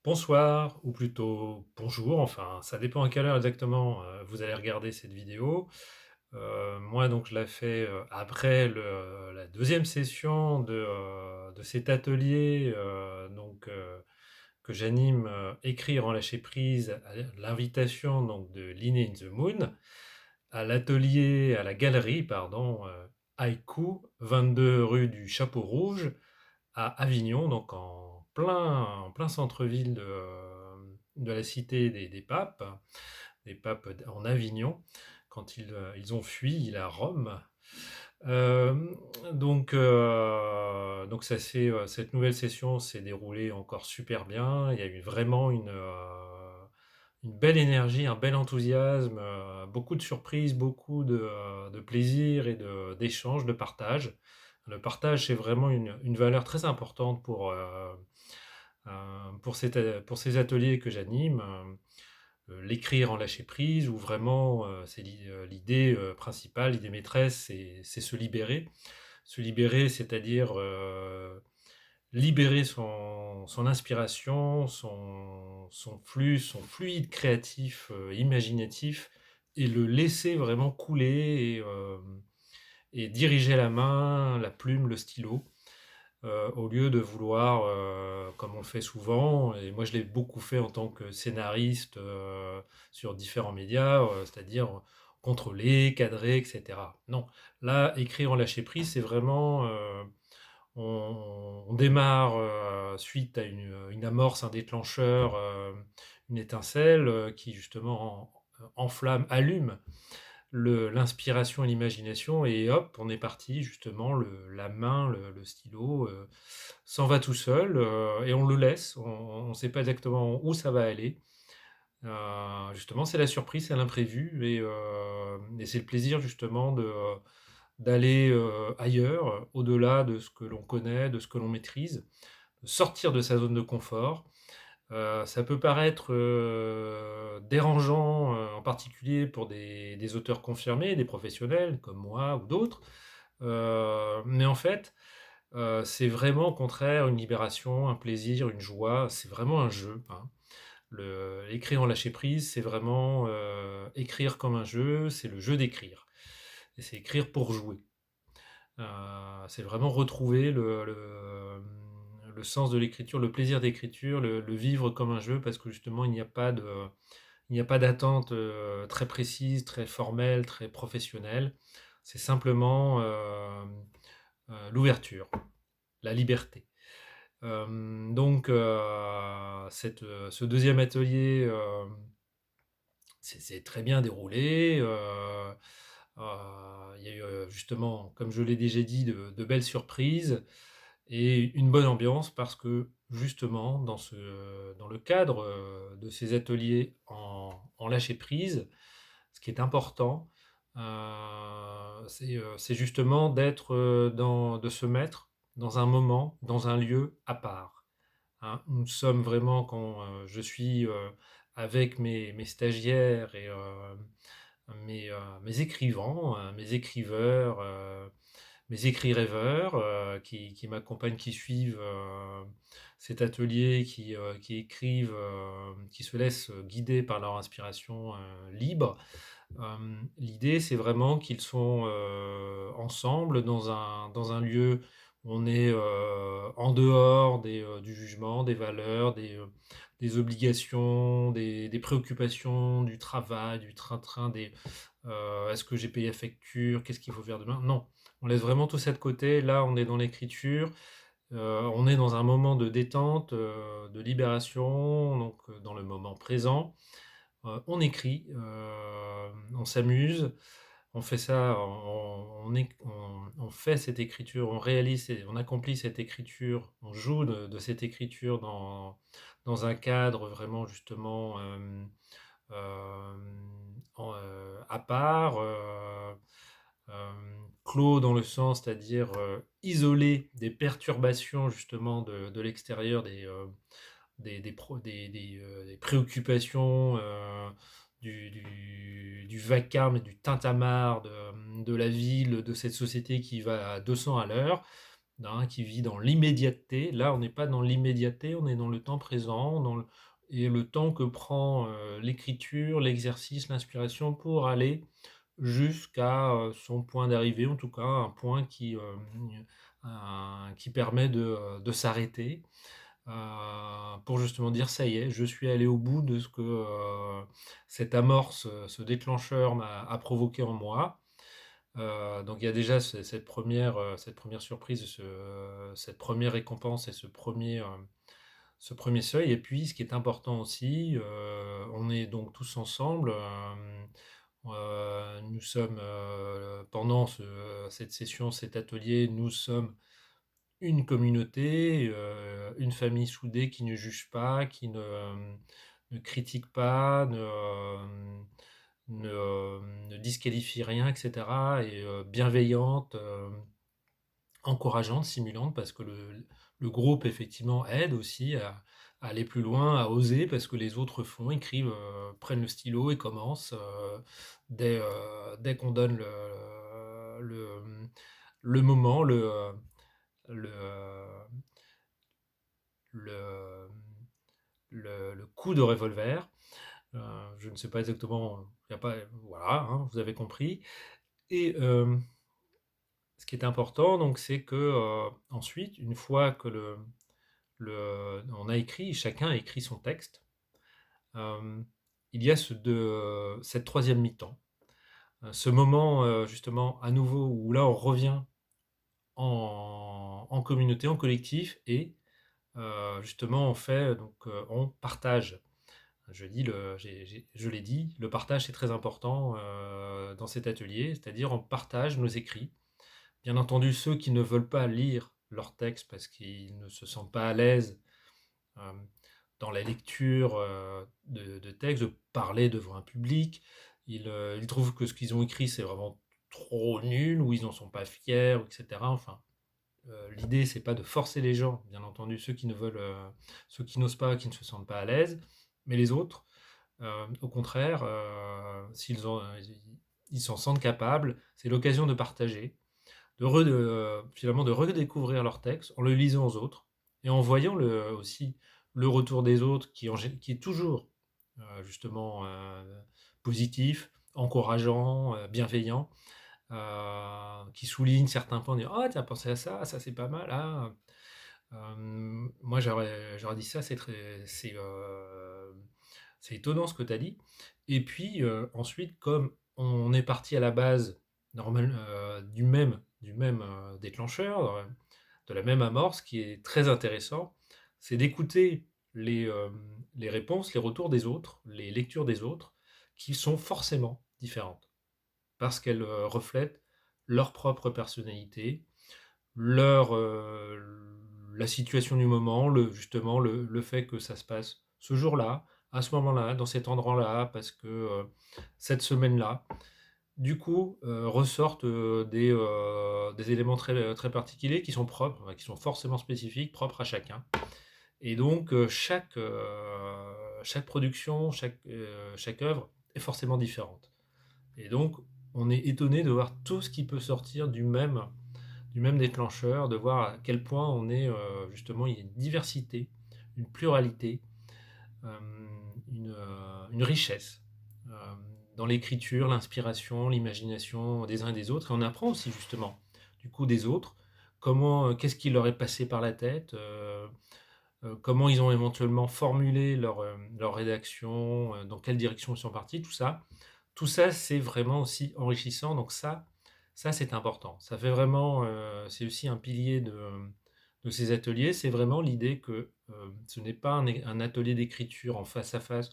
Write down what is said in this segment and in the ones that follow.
Bonsoir, ou plutôt bonjour, enfin ça dépend à quelle heure exactement vous allez regarder cette vidéo. Moi donc je la fais après la deuxième session de cet atelier que j'anime, Écrire en lâcher prise, à l'invitation donc de Line in the Moon, à la galerie, pardon, Haïku, 22 rue du Chapeau Rouge, à Avignon, donc en plein centre-ville de la cité des papes en Avignon, quand ils ont fui la Rome. Euh, donc cette nouvelle session s'est déroulée encore super bien. Il y a eu vraiment une belle énergie, un bel enthousiasme, beaucoup de surprises, beaucoup de plaisir et d'échanges, de partage. Le partage, c'est vraiment une valeur très importante pour ces ateliers que j'anime. L'écrire en lâcher prise, où vraiment l'idée principale, l'idée maîtresse, c'est se libérer. Se libérer, c'est-à-dire libérer son inspiration, son flux, son fluide créatif, imaginatif, et le laisser vraiment couler et diriger la main, la plume, le stylo, au lieu de vouloir, comme on le fait souvent, et moi je l'ai beaucoup fait en tant que scénariste sur différents médias, c'est-à-dire contrôler, cadrer, etc. Non, là, écrire en lâcher prise, c'est vraiment on démarre suite à une amorce, un déclencheur, une étincelle qui justement enflamme, allume l'inspiration et l'imagination, et hop, on est parti, justement, la main, le stylo s'en va tout seul, et on le laisse, on ne sait pas exactement où ça va aller. Justement, c'est la surprise, c'est l'imprévu, et c'est le plaisir justement d'aller ailleurs, au-delà de ce que l'on connaît, de ce que l'on maîtrise, sortir de sa zone de confort. Ça peut paraître dérangeant, en particulier pour des auteurs confirmés, des professionnels comme moi ou d'autres, mais en fait, c'est vraiment au contraire une libération, un plaisir, une joie, c'est vraiment un jeu, hein. Écrire en lâcher prise, c'est vraiment écrire comme un jeu, c'est le jeu d'écrire. Et c'est écrire pour jouer. C'est vraiment retrouver le sens de l'écriture, le plaisir d'écriture, le vivre comme un jeu, parce que justement, il n'y a pas d'attente très précise, très formelle, très professionnelle. C'est simplement l'ouverture, la liberté. Ce deuxième atelier c'est très bien déroulé. Il y a eu justement, comme je l'ai déjà dit, de belles surprises et une bonne ambiance, parce que justement, dans le cadre de ces ateliers en lâcher prise, ce qui est important, c'est justement de se mettre dans un moment, dans un lieu à part, hein. Nous sommes vraiment, quand je suis avec mes stagiaires et mes écrivants, mes écriveurs, mes écris-rêveurs qui m'accompagnent, qui suivent cet atelier, qui écrivent, qui se laissent guider par leur inspiration libre. L'idée, c'est vraiment qu'ils sont ensemble dans un lieu où on est en dehors du jugement, des valeurs, des obligations, des préoccupations, du travail, du train-train, est-ce que j'ai payé la facture, qu'est-ce qu'il faut faire demain? Non, on laisse vraiment tout ça de côté. Là, on est dans l'écriture, on est dans un moment de détente, de libération, donc dans le moment présent. On écrit, on s'amuse, on fait ça, on fait cette écriture, on accomplit cette écriture, on joue de cette écriture dans un cadre vraiment justement à part, clos dans le sens, c'est-à-dire isolé des perturbations justement de l'extérieur, des préoccupations, du vacarme et du tintamarre de la ville, de cette société qui va à 200 à l'heure. d'un qui vit dans l'immédiateté. Là, on n'est pas dans l'immédiateté, on est dans le temps présent, et le temps que prend l'écriture, l'exercice, l'inspiration pour aller jusqu'à son point d'arrivée, en tout cas un point qui permet de s'arrêter pour justement dire ça y est, je suis allé au bout de ce que cette amorce, ce déclencheur a provoqué en moi. Donc il y a déjà cette première surprise, cette première récompense et ce premier seuil. Et puis ce qui est important aussi, on est donc tous ensemble. Nous sommes pendant cette session, cet atelier, nous sommes une communauté, une famille soudée qui ne juge pas, qui ne critique pas, ne disqualifie rien, etc. Et bienveillante, encourageante, stimulante, parce que le groupe, effectivement, aide aussi à aller plus loin, à oser, parce que les autres font, écrivent, prennent le stylo et commencent dès qu'on donne le, le moment, le, le, le coup de revolver. Je ne sais pas exactement, y a pas, voilà, hein, vous avez compris. Et ce qui est important, donc, c'est que ensuite, une fois que on a écrit, chacun a écrit son texte, euh, il y a cette troisième mi-temps, ce moment justement à nouveau où là on revient en communauté, en collectif, et justement on fait donc on partage. Je l'ai dit, le partage c'est très important dans cet atelier, c'est-à-dire on partage nos écrits. Bien entendu, ceux qui ne veulent pas lire leur texte parce qu'ils ne se sentent pas à l'aise euh, dans la lecture de textes, de parler devant un public, ils trouvent que ce qu'ils ont écrit c'est vraiment trop nul, ou ils n'en sont pas fiers, etc. Enfin, l'idée c'est pas de forcer les gens, bien entendu, ceux qui n'osent pas, qui ne se sentent pas à l'aise, mais les autres, au contraire, ils s'en sentent capables, c'est l'occasion de partager, finalement de redécouvrir leur texte en le lisant aux autres et en voyant aussi le retour des autres qui est toujours justement positif, encourageant, bienveillant, qui souligne certains points, dire ah, t'as pensé à ça, ça c'est pas mal. Ah. Moi j'aurais dit ça, c'est étonnant ce que tu as dit. Et puis ensuite, comme on est parti à la base du même déclencheur, de la même amorce, ce qui est très intéressant, c'est d'écouter les, euh, les réponses, les retours des autres, les lectures des autres, qui sont forcément différentes, parce qu'elles reflètent leur propre personnalité, leur, la situation du moment, justement le fait que ça se passe ce jour-là, à ce moment-là, dans cet endroit-là, parce que cette semaine-là, du coup, ressortent des éléments très, très particuliers qui sont propres, enfin, qui sont forcément spécifiques, propres à chacun. Et donc, chaque production, chaque œuvre est forcément différente. Et donc, on est étonné de voir tout ce qui peut sortir du même déclencheur, de voir à quel point justement, il y a une diversité, une pluralité, euh, une richesse euh, dans l'écriture, l'inspiration, l'imagination des uns et des autres. Et on apprend aussi justement du coup des autres, qu'est-ce qui leur est passé par la tête, comment ils ont éventuellement formulé leur rédaction, dans quelle direction ils sont partis, tout ça. Tout ça, c'est vraiment aussi enrichissant. Donc ça c'est important. Ça fait vraiment, c'est aussi un pilier de ces ateliers. C'est vraiment l'idée que ce n'est pas un atelier d'écriture en face à face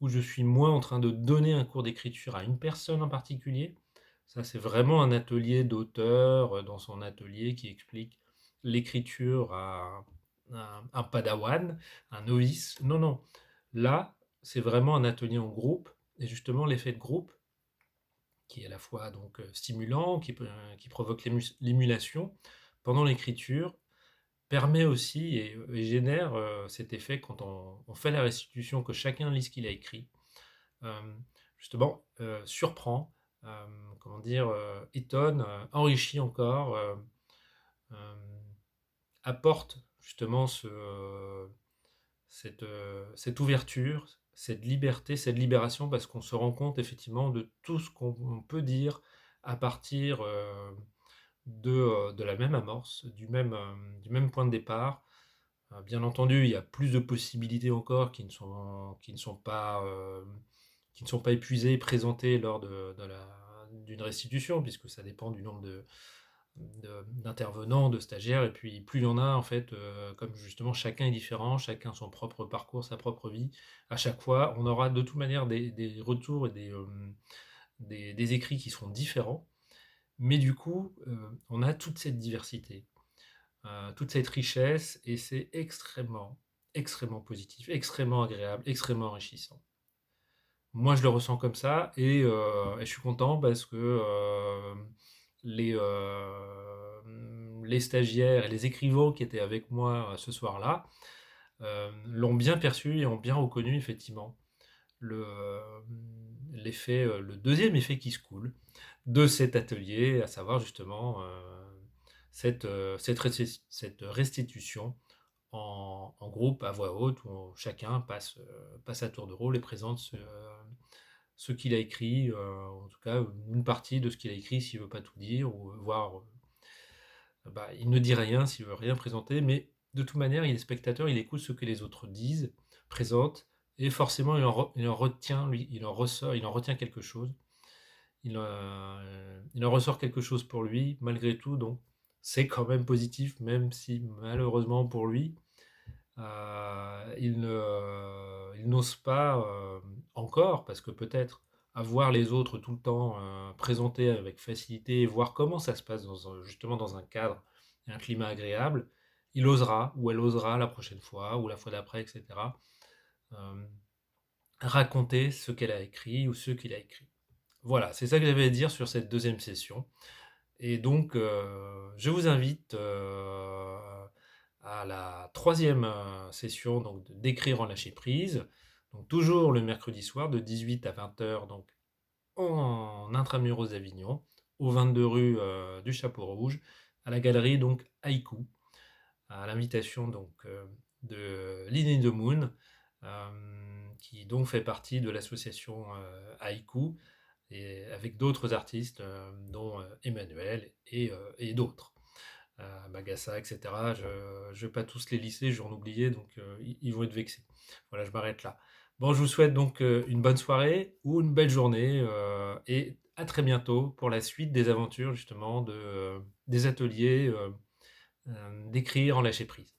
où je suis moi en train de donner un cours d'écriture à une personne en particulier. Ça, c'est vraiment un atelier d'auteur dans son atelier qui explique l'écriture à un padawan, un novice. Non, non. Là, c'est vraiment un atelier en groupe. Et justement, l'effet de groupe, qui est à la fois donc stimulant, qui provoque l'émulation pendant l'écriture, permet aussi et génère cet effet quand on fait la restitution, que chacun lit ce qu'il a écrit, euh, justement surprend, comment dire, étonne, enrichit encore. Euh, apporte justement cette ouverture, cette liberté, cette libération, parce qu'on se rend compte effectivement de tout ce qu'on peut dire à partir de la même amorce, du même point de départ. Bien entendu, il y a plus de possibilités encore qui ne sont pas épuisées, présentées lors d'une restitution, puisque ça dépend du nombre d'intervenants, de stagiaires, et puis plus il y en a, en fait, comme justement chacun est différent, chacun son propre parcours, sa propre vie, à chaque fois, on aura de toute manière des retours et des écrits qui seront différents, mais du coup, on a toute cette diversité, toute cette richesse, et c'est extrêmement, extrêmement positif, extrêmement agréable, extrêmement enrichissant. Moi, je le ressens comme ça, et je suis content parce que les stagiaires et les écrivains qui étaient avec moi ce soir-là l'ont bien perçu et ont bien reconnu effectivement le, le deuxième effet qui se coule de cet atelier, à savoir justement cette restitution en groupe à voix haute où chacun passe à tour de rôle et présente ce qu'il a écrit, en tout cas une partie de ce qu'il a écrit s'il ne veut pas tout dire, ou voir, bah, il ne dit rien s'il ne veut rien présenter, mais de toute manière, il est spectateur, il écoute ce que les autres disent, présentent, et forcément il en retient, lui, il en retient quelque chose, il en ressort quelque chose pour lui, malgré tout, donc c'est quand même positif, même si malheureusement pour lui, il n'ose pas encore, parce que peut-être avoir les autres tout le temps présentés avec facilité, et voir comment ça se passe justement dans un cadre et un climat agréable, il osera, ou elle osera la prochaine fois, ou la fois d'après, etc., euh, raconter ce qu'elle a écrit ou ce qu'il a écrit. Voilà, c'est ça que j'avais à dire sur cette deuxième session. Et donc, je vous invite à la troisième session donc, d'écrire en lâcher prise. Donc, toujours le mercredi soir de 18 à 20 heures, donc en intramuros d'Avignon, au 22 rue du Chapeau Rouge, à la galerie donc Haïku, à l'invitation donc de Lini de Moon, qui donc fait partie de l'association Haïku, et avec d'autres artistes, dont Emmanuel et d'autres. Magassa, etc. Je ne vais pas tous les lister, je vais en oublier, donc ils vont être vexés. Voilà, je m'arrête là. Bon, je vous souhaite donc une bonne soirée ou une belle journée, et à très bientôt pour la suite des aventures justement des ateliers d'écrire en lâcher prise.